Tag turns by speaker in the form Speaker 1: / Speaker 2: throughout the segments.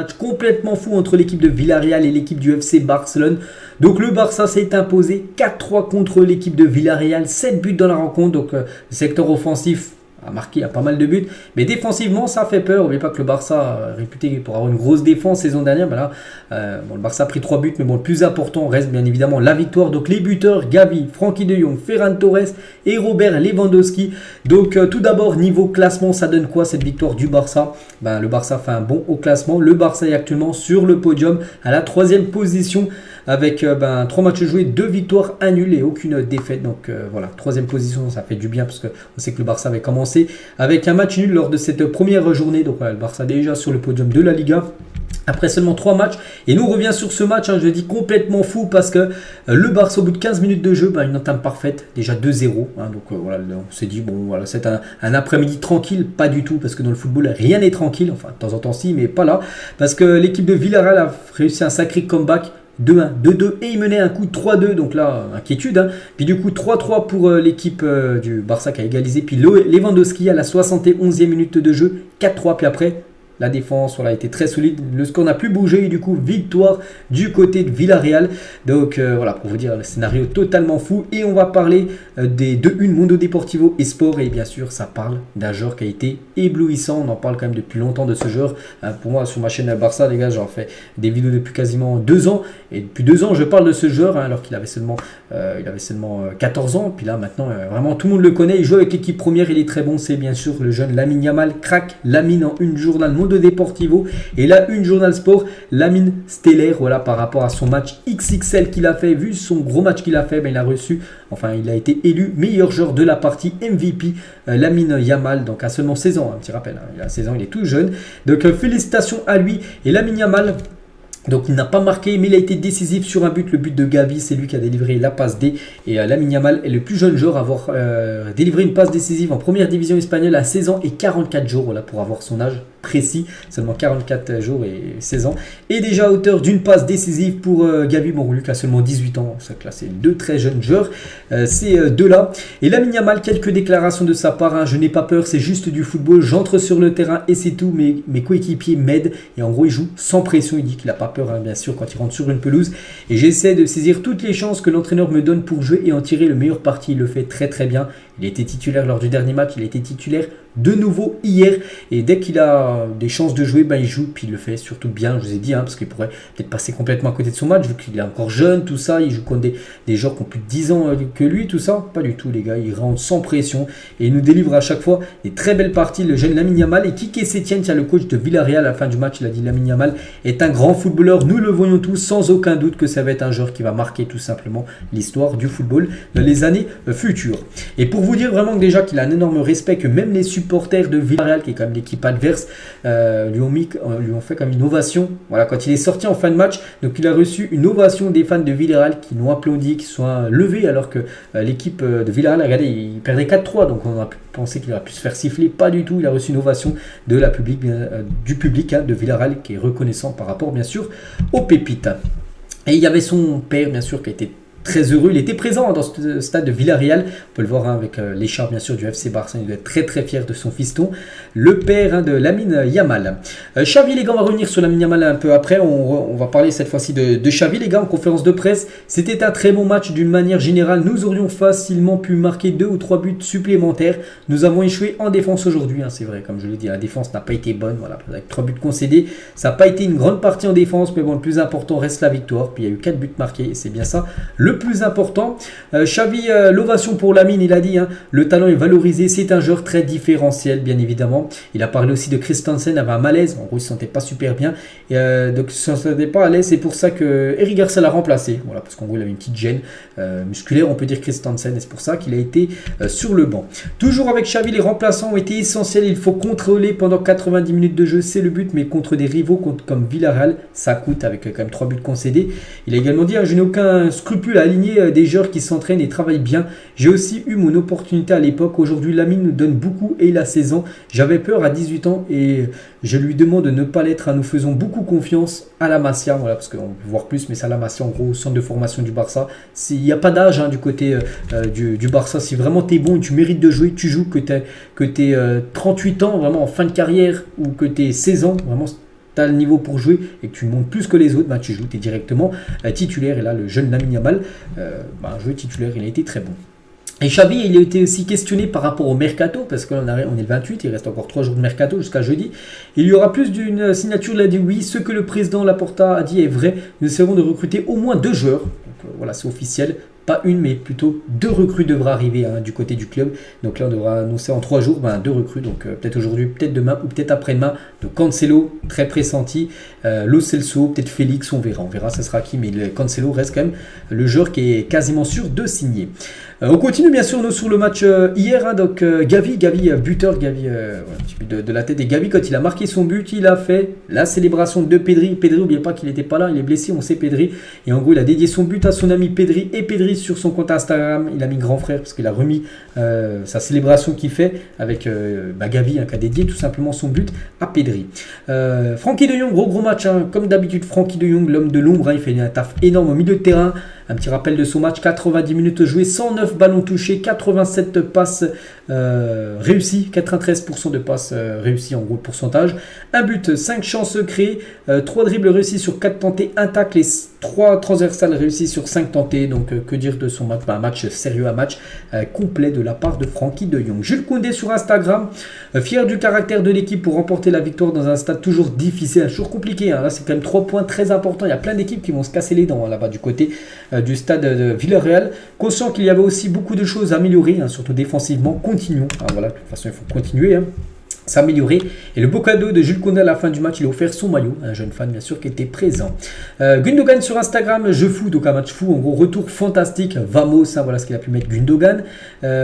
Speaker 1: match complètement fou entre l'équipe de Villarreal et l'équipe du FC Barcelone. Donc le Barça s'est imposé 4-3 contre l'équipe de Villarreal, 7 buts dans la rencontre. Donc le secteur offensif a marqué pas mal de buts, mais défensivement ça fait peur. N'oubliez pas que le Barça réputé pour avoir une grosse défense saison dernière, ben là, bon, le Barça a pris 3 buts, mais bon, le plus important reste bien évidemment la victoire. Donc les buteurs, Gavi, Frenkie de Jong, Ferran Torres et Robert Lewandowski. Donc tout d'abord niveau classement, ça donne quoi cette victoire du Barça? Ben, le Barça fait un bond au classement, le Barça est actuellement sur le podium à la 3e position avec 3 matchs joués, 2 victoires, 1 nul et aucune défaite. Donc voilà, 3e position, ça fait du bien parce qu'on sait que le Barça avait commencé avec un match nul lors de cette première journée. Donc voilà, le Barça déjà sur le podium de la Liga après seulement 3 matchs. Et nous on revient sur ce match, je dis complètement fou parce que le Barça au bout de 15 minutes de jeu, une entame parfaite, déjà 2-0. Donc voilà, on s'est dit, bon voilà, c'est un après-midi tranquille, pas du tout, parce que dans le football rien n'est tranquille, enfin de temps en temps si, mais pas là, parce que l'équipe de Villarreal a réussi un sacré comeback. 2-1, 2-2 et il menait un coup 3-2, donc là inquiétude. Puis du coup 3-3 pour l'équipe du Barça qui a égalisé, puis Lewandowski à la 71e minute de jeu, 4-3, puis après la défense a été très solide, le score n'a plus bougé et du coup victoire du côté de Villarreal. Donc voilà, pour vous dire le scénario totalement fou. Et on va parler des 2-1 Mundo Deportivo et Sport, et bien sûr ça parle d'un joueur qui a été éblouissant. On en parle quand même depuis longtemps de ce joueur. Pour moi sur ma chaîne Barça, les gars, j'en fais des vidéos depuis quasiment 2 ans, et depuis 2 ans je parle de ce joueur alors qu'il avait seulement 14 ans. Puis là maintenant vraiment tout le monde le connaît, il joue avec l'équipe première, il est très bon. C'est bien sûr le jeune Lamine Yamal, crack Lamine en une journal Mundo Deportivo, et là une journal sport, Lamine stellaire, voilà, par rapport à son match XXL qu'il a fait. Vu son gros match qu'il a fait, il a reçu, enfin il a été élu meilleur joueur de la partie, MVP, Lamine Yamal, donc à seulement 16 ans, un petit rappel, il a 16 ans, il est tout jeune, donc félicitations à lui. Et Lamine Yamal, donc il n'a pas marqué, mais il a été décisif sur un but, le but de Gavi, c'est lui qui a délivré la passe D. Et Lamine Yamal est le plus jeune joueur à avoir délivré une passe décisive en première division espagnole à 16 ans et 44 jours, voilà, pour avoir son âge précis, seulement 44 jours et 16 ans. Et déjà à hauteur d'une passe décisive pour Gavi, bon, lui qui a seulement 18 ans, c'est 2 très jeunes joueurs, ces deux-là. Et Lamine Yamal, quelques déclarations de sa part, je n'ai pas peur, c'est juste du football, j'entre sur le terrain et c'est tout, mes coéquipiers m'aident. Et en gros il joue sans pression, il dit qu'il n'a pas peur, bien sûr, quand il rentre sur une pelouse. Et j'essaie de saisir toutes les chances que l'entraîneur me donne pour jouer et en tirer le meilleur parti. Il le fait très très bien. Il a été titulaire lors du dernier match, il a été titulaire de nouveau hier. Et dès qu'il a des chances de jouer, il joue, puis il le fait surtout bien, je vous ai dit, parce qu'il pourrait peut-être passer complètement à côté de son match, vu qu'il est encore jeune, tout ça. Il joue contre des joueurs qui ont plus de 10 ans que lui, tout ça. Pas du tout, les gars, il rentre sans pression et il nous délivre à chaque fois des très belles parties, le jeune Lamine Yamal. Et Quique Sétienne, le coach de Villarreal, à la fin du match, il a dit Lamine Yamal est un grand footballeur, nous le voyons tous, sans aucun doute que ça va être un joueur qui va marquer tout simplement l'histoire du football dans les années futures. Et pour vous dire vraiment que déjà qu'il a un énorme respect, que même les supporters de Villarreal, qui est quand même l'équipe adverse, lui ont fait comme une ovation, voilà, quand il est sorti en fin de match. Donc il a reçu une ovation des fans de Villarreal qui l'ont applaudi, qui sont levés, alors que l'équipe de Villarreal, regardez, il perdait 4-3, donc on a pensé qu'il aurait pu se faire siffler, pas du tout. Il a reçu une ovation de la du public de Villarreal, qui est reconnaissant par rapport bien sûr aux pépites. Et il y avait son père bien sûr qui a été très heureux, il était présent dans ce stade de Villarreal, on peut le voir avec l'écharpe bien sûr du FC Barcelone, il doit être très très fier de son fiston, le père de Lamine Yamal. Xavi, les gars, on va revenir sur Lamine Yamal un peu après, on va parler cette fois-ci de Xavi, les gars, en conférence de presse. C'était un très bon match d'une manière générale, nous aurions facilement pu marquer 2 ou 3 buts supplémentaires, nous avons échoué en défense aujourd'hui, c'est vrai, comme je l'ai dit, la défense n'a pas été bonne, voilà, avec 3 buts concédés, ça n'a pas été une grande partie en défense, mais bon, le plus important reste la victoire, puis il y a eu 4 buts marqués, et c'est bien ça le plus important. Xavi, l'ovation pour Lamine, il a dit, le talent est valorisé, c'est un joueur très différentiel, bien évidemment. Il a parlé aussi de Christensen, avait un malaise, en gros il ne se sentait pas super bien, et donc il ne se sentait pas à l'aise, c'est pour ça que Eric Garcia l'a remplacé, voilà, parce qu'en gros il avait une petite gêne musculaire, on peut dire, Christensen, et c'est pour ça qu'il a été sur le banc. Toujours avec Xavi, les remplaçants ont été essentiels, il faut contrôler pendant 90 minutes de jeu, c'est le but, mais contre des rivaux comme Villarreal, ça coûte, avec quand même 3 buts concédés. Il a également dit, je n'ai aucun scrupule à aligner des joueurs qui s'entraînent et travaillent bien. J'ai aussi eu mon opportunité à l'époque. Aujourd'hui, Lamine nous donne beaucoup et il a 16 ans. J'avais peur à 18 ans et je lui demande de ne pas l'être. Nous faisons beaucoup confiance à la Masia. Voilà, parce qu'on peut voir plus, mais c'est à la Masia, en gros, centre de formation du Barça. Il n'y a pas d'âge du côté du Barça. Si vraiment tu es bon et tu mérites de jouer, tu joues, que tu aies 38 ans, vraiment en fin de carrière, ou que tu aies 16 ans, vraiment tu as le niveau pour jouer et que tu montes plus que les autres, bah, tu joues, tu es directement titulaire. Et là, le jeune Lamine Yamal, un jeu titulaire, il a été très bon. Et Xavi, il a été aussi questionné par rapport au mercato, parce qu'on est le 28, il reste encore 3 jours de mercato jusqu'à jeudi. Il y aura plus d'une signature, il a dit oui, ce que le président Laporta a dit est vrai, nous essayerons de recruter au moins 2 joueurs. Donc voilà, c'est officiel. Pas une, mais plutôt 2 recrues devraient arriver du côté du club. Donc là, on devra annoncer en 3 jours 2 recrues. Donc peut-être aujourd'hui, peut-être demain ou peut-être après-demain. Donc Cancelo, très pressenti. Lo Celso, peut-être Félix, on verra. On verra, ça sera qui. Mais Cancelo reste quand même le joueur qui est quasiment sûr de signer. On continue bien sûr nous, sur le match hier. Donc Gavi, buteur, Gavi, un petit peu de la tête. Et Gavi, quand il a marqué son but, il a fait la célébration de Pedri. Pedri, n'oubliez pas qu'il n'était pas là, il est blessé, on sait Pedri. Et en gros, il a dédié son but à son ami Pedri. Et Pedri, sur son compte Instagram, il a mis grand frère parce qu'il a remis sa célébration qu'il fait avec Gavi, qui a dédié tout simplement son but à Pedri. Frenkie de Jong, gros match, comme d'habitude. Frenkie de Jong, l'homme de l'ombre, il fait un taf énorme au milieu de terrain. Un petit rappel de son match, 90 minutes jouées, 109 ballons touchés, 87 passes réussies, 93% de passes réussies en gros de pourcentage. Un but, 5 chances créées, 3 dribbles réussis sur 4 tentés, 1 tacle et 3 transversales réussis sur 5 tentés. Donc que dire de son match, un match sérieux, un match complet de la part de Frenkie de Jong. Jules Koundé sur Instagram, fier du caractère de l'équipe pour remporter la victoire dans un stade toujours difficile, toujours compliqué. Là c'est quand même 3 points très importants, il y a plein d'équipes qui vont se casser les dents là-bas du côté du stade de Villarreal, conscient qu'il y avait aussi beaucoup de choses à améliorer, surtout défensivement. Continuons, voilà, de toute façon il faut continuer, s'améliorer. Et le beau cadeau de Jules Koundé à la fin du match, il a offert son maillot, un jeune fan bien sûr qui était présent. Gundogan sur Instagram, je fous, donc un match fou, en gros retour fantastique, vamos, voilà ce qu'il a pu mettre Gundogan.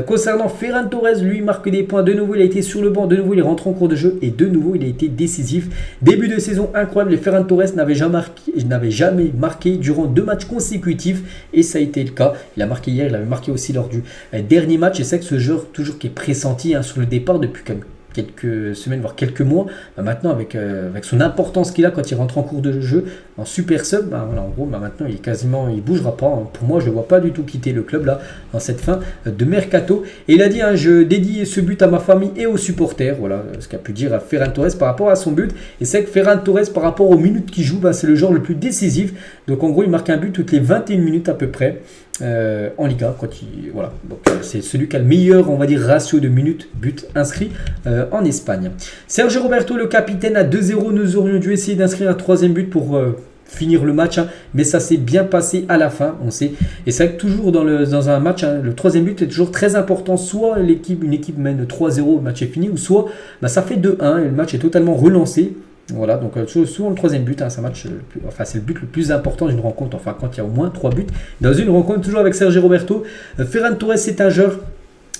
Speaker 1: Concernant Ferran Torres, lui marque des points, de nouveau il a été sur le banc, de nouveau il rentre en cours de jeu et de nouveau il a été décisif. Début de saison incroyable, et Ferran Torres n'avait jamais marqué durant 2 matchs consécutifs et ça a été le cas. Il a marqué hier, il avait marqué aussi lors du dernier match et c'est que ce joueur toujours qui est pressenti sur le départ depuis quand même quelques semaines, voire quelques mois, maintenant avec son importance qu'il a quand il rentre en cours de jeu, en super sub, voilà, en gros, maintenant il bougera pas. Pour moi, je ne le vois pas du tout quitter le club là, en cette fin de mercato. Et il a dit, je dédie ce but à ma famille et aux supporters. Voilà ce qu'a pu dire à Ferran Torres par rapport à son but. Et c'est que Ferran Torres, par rapport aux minutes qu'il joue, c'est le joueur le plus décisif. Donc en gros, il marque un but toutes les 21 minutes à peu près. En Liga, voilà. Donc c'est celui qui a le meilleur, on va dire, ratio de minutes but inscrit en Espagne. Sergio Roberto, le capitaine, à 2-0. Nous aurions dû essayer d'inscrire un 3e but pour finir le match, mais ça s'est bien passé à la fin, on sait. Et c'est vrai que toujours dans un match, le 3e but est toujours très important. Soit une équipe mène 3-0, le match est fini, ou soit ça fait 2-1 et le match est totalement relancé. Voilà, donc souvent le 3e but, c'est un match, c'est le but le plus important d'une rencontre, quand il y a au moins 3 buts dans une rencontre, toujours avec Sergio Roberto. Ferran Torres, c'est un joueur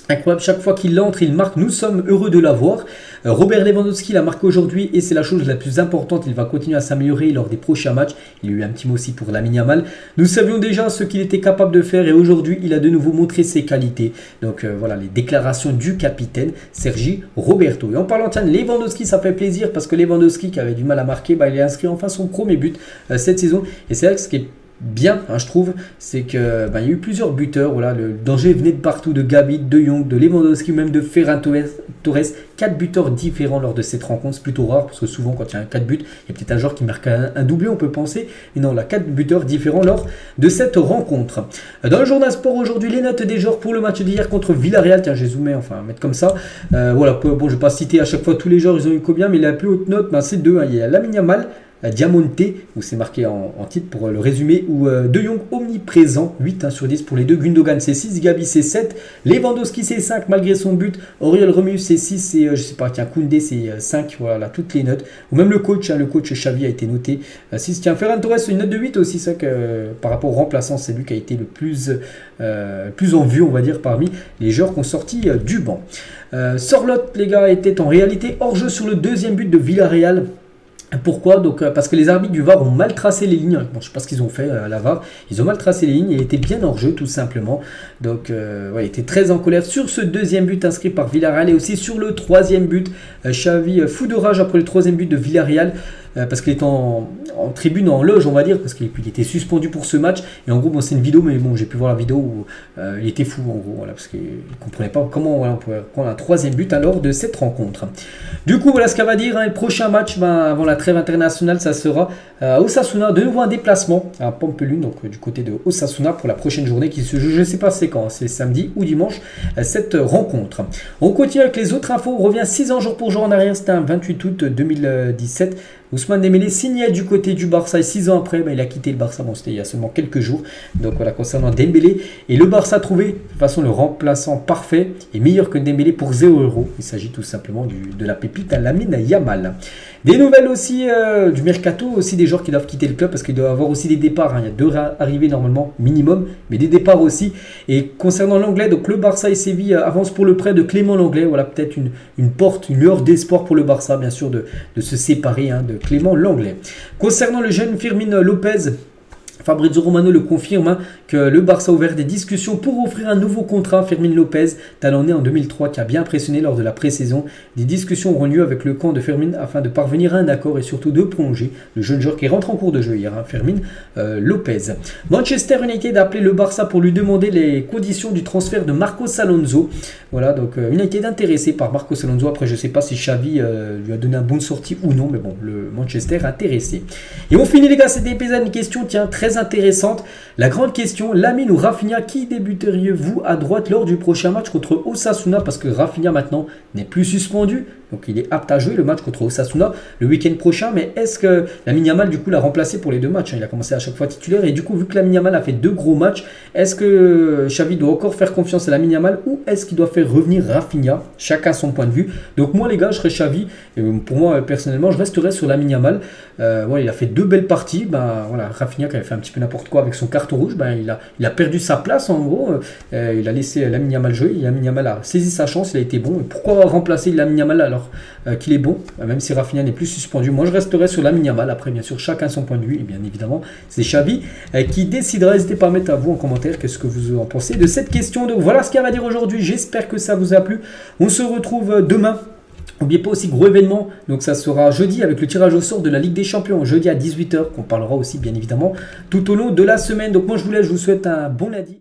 Speaker 1: incroyable, chaque fois qu'il entre, il marque, nous sommes heureux de l'avoir. Robert Lewandowski l'a marqué aujourd'hui et c'est la chose la plus importante, il va continuer à s'améliorer lors des prochains matchs. Il y a eu un petit mot aussi pour Lamine Yamal. Nous savions déjà ce qu'il était capable de faire et aujourd'hui il a de nouveau montré ses qualités. Donc voilà les déclarations du capitaine Sergi Roberto. Et en parlant de Lewandowski, ça fait plaisir parce que Lewandowski qui avait du mal à marquer, il a inscrit enfin son premier but cette saison. Et c'est vrai que ce qui est bien, je trouve, c'est que il y a eu plusieurs buteurs. Voilà, le danger venait de partout, de Gavi, de Jong, de Lewandowski, même de Ferran Torres. 4 buteurs différents lors de cette rencontre. C'est plutôt rare parce que souvent quand il y a 4 buts, il y a peut-être un joueur qui marque un doublé, on peut penser. Mais non, là 4 buteurs différents lors de cette rencontre. Dans le journal sport aujourd'hui, les notes des joueurs pour le match d'hier contre Villarreal. Tiens, j'ai zoomé, mettre comme ça. Voilà, bon, je ne vais pas citer à chaque fois tous les joueurs, ils ont eu combien, mais la plus haute note, c'est 2. Il y a Lamine Yamal, Diamonte, où c'est marqué en titre pour le résumé, ou De Jong omniprésent, 8 sur 10 pour les deux. Gundogan c'est 6, Gavi c'est 7, Lewandowski c'est 5 malgré son but, Auriol Romeu c'est 6 et je sais pas, tiens, Koundé c'est 5, voilà toutes les notes, ou même le coach Xavi a été noté 6, tiens, Ferran Torres une note de 8 aussi, ça que par rapport au remplaçant c'est lui qui a été le plus en vue, on va dire, parmi les joueurs qui ont sorti du banc. Sorloth, les gars, était en réalité hors jeu sur le 2e but de Villarreal. Pourquoi? Donc parce que les arbitres du VAR ont mal tracé les lignes. Bon, je sais pas ce qu'ils ont fait à la VAR. Ils ont mal tracé les lignes et il était bien hors jeu tout simplement. Donc il était très en colère sur ce 2e but inscrit par Villarreal et aussi sur le 3e but. Xavi fou de rage après le 3e but de Villarreal. parce qu'il était en tribune, en loge, on va dire, parce qu'il était suspendu pour ce match. Et en gros, bon, c'est une vidéo, mais bon, j'ai pu voir la vidéo où il était fou, en gros, voilà, parce qu'il ne comprenait pas comment on pouvait prendre un 3e but lors de cette rencontre. Du coup, voilà ce qu'elle va dire. Le prochain match, avant la trêve internationale, ça sera Osasuna, de nouveau un déplacement à Pampelune, donc du côté de Osasuna pour la prochaine journée qui se joue, je ne sais pas c'est quand, c'est samedi ou dimanche, cette rencontre. On continue avec les autres infos, on revient 6 ans jour pour jour en arrière, c'était un 28 août 2017. Ousmane Dembélé signait du côté du Barça et 6 ans après, il a quitté le Barça, bon, c'était il y a seulement quelques jours. Donc voilà, concernant Dembélé, et le Barça a trouvé de toute façon le remplaçant parfait et meilleur que Dembélé pour 0 €. Il s'agit tout simplement de la pépite à Lamine Yamal. Des nouvelles aussi du mercato, aussi des joueurs qui doivent quitter le club parce qu'il doit y avoir aussi des départs. Il y a 2 arrivées normalement minimum, mais des départs aussi. Et concernant l'anglais, donc le Barça et Séville avancent pour le prêt de Clément Lenglet. Voilà peut-être une porte, une lueur d'espoir pour le Barça, bien sûr, de se séparer de Clément Lenglet. Concernant le jeune Fermín López, Fabrizio Romano le confirme que le Barça a ouvert des discussions pour offrir un nouveau contrat à Fermín López, talonné en 2003, qui a bien impressionné lors de la pré-saison. Des discussions auront lieu avec le camp de Fermín afin de parvenir à un accord et surtout de prolonger le jeune joueur qui rentre en cours de jeu hier, Fermín López. Manchester United a appelé le Barça pour lui demander les conditions du transfert de Marcos Alonso. Voilà, donc United est intéressé par Marcos Alonso. Après, je ne sais pas si Xavi lui a donné un bon de sortie ou non, mais bon, le Manchester est intéressé. Et on finit les gars cet épisode, une question très intéressante. La grande question, Lamine ou Rafinha, qui débuteriez-vous à droite lors du prochain match contre Osasuna? Parce que Rafinha maintenant n'est plus suspendu, donc il est apte à jouer le match contre Osasuna le week-end prochain. Mais est-ce que Lamine Yamal du coup l'a remplacé pour les 2 matchs? Il a commencé à chaque fois titulaire et du coup vu que Lamine Yamal a fait 2 gros matchs, est-ce que Xavi doit encore faire confiance à Lamine Yamal ou est-ce qu'il doit faire revenir Rafinha? Chacun son point de vue. Donc moi les gars, je serais Xavi et pour moi personnellement je resterai sur Lamine Yamal. Voilà, il a fait 2 belles parties. Voilà, Rafinha qui avait fait un petit peu n'importe quoi avec son carton rouge, il a perdu sa place en gros. Il a laissé Lamine Yamal jouer. Lamine Yamal a saisi sa chance, il a été bon. Et pourquoi remplacer Lamine Yamal alors qu'il est bon, même si Rafinha n'est plus suspendu? Moi je resterai sur Lamine Yamal. Après bien sûr chacun son point de vue et bien évidemment c'est Xavi qui décidera. N'hésitez pas à mettre à vous en commentaire qu'est-ce que vous en pensez de cette question. Donc voilà ce qu'il y a à dire aujourd'hui, j'espère que ça vous a plu. On se retrouve demain. N'oubliez pas aussi, gros événement, donc ça sera jeudi avec le tirage au sort de la Ligue des Champions, jeudi à 18 h, qu'on parlera aussi bien évidemment tout au long de la semaine. Donc moi je vous laisse, je vous souhaite un bon lundi.